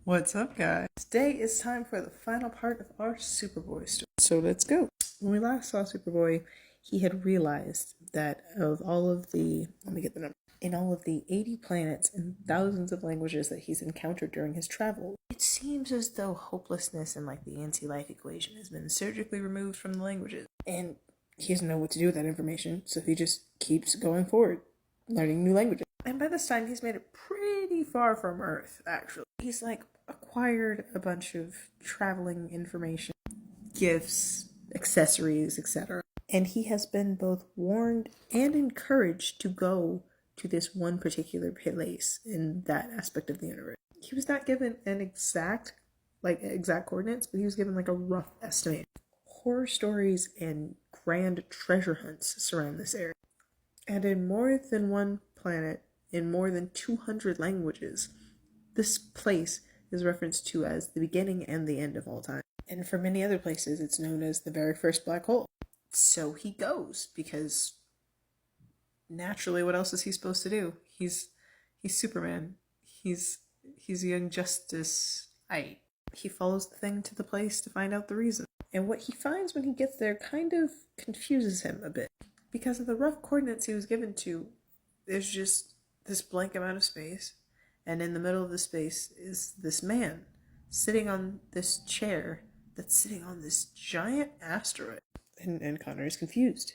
What's up, guys? Today is time for the final part of our Superboy story. So let's go. When we last saw Superboy, he had realized that of all of the, let me get the number, in all of the 80 planets and thousands of languages that he's encountered during his travel, it seems as though hopelessness and the anti-life equation has been surgically removed from the languages. And he doesn't know what to do with that information, so he just keeps going forward, learning new languages. And by this time, he's made it pretty far from Earth, actually. He's acquired a bunch of traveling information, gifts, accessories, etc. And he has been both warned and encouraged to go to this one particular place in that aspect of the universe. He was not given an exact coordinates, but he was given a rough estimate. Horror stories and grand treasure hunts surround this area. And in more than one planet, in more than 200 languages, this place is referenced to as the beginning and the end of all time. And for many other places, it's known as the very first black hole. So he goes, because naturally, what else is he supposed to do? He's Superman. He's Young Justice. He follows the thing to the place to find out the reason. And what he finds when he gets there kind of confuses him a bit. Because of the rough coordinates he was given to, there's just this blank amount of space, and in the middle of the space is this man sitting on this chair that's sitting on this giant asteroid. And Connor is confused.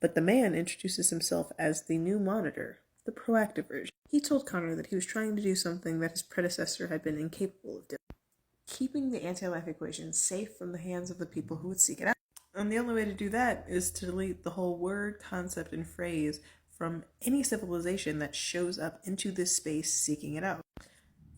But the man introduces himself as the new monitor, the proactive version. He told Connor that he was trying to do something that his predecessor had been incapable of doing, keeping the anti-life equation safe from the hands of the people who would seek it out. And the only way to do that is to delete the whole word, concept, and phrase from any civilization that shows up into this space seeking it out.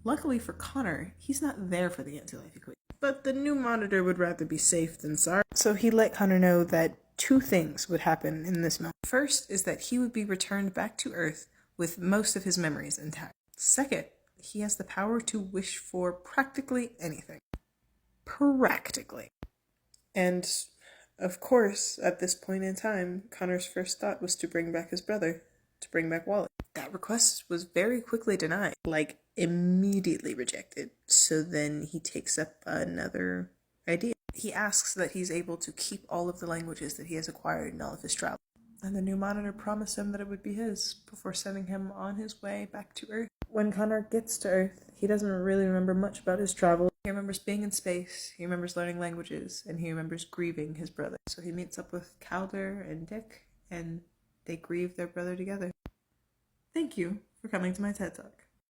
Luckily for Connor, he's not there for the anti-life equation. But the new monitor would rather be safe than sorry. So he let Connor know that two things would happen in this moment. First is that he would be returned back to Earth with most of his memories intact. Second, he has the power to wish for practically anything. Practically. And of course, at this point in time, Connor's first thought was to bring back his brother, to bring back Wally. That request was very quickly denied, immediately rejected. So then he takes up another idea. He asks that he's able to keep all of the languages that he has acquired in all of his travels. And the new monitor promised him that it would be his before sending him on his way back to Earth. When Connor gets to Earth, he doesn't really remember much about his travel. He remembers being in space, he remembers learning languages, and he remembers grieving his brother. So he meets up with Calder and Dick, and they grieve their brother together. Thank you for coming to my TED Talk.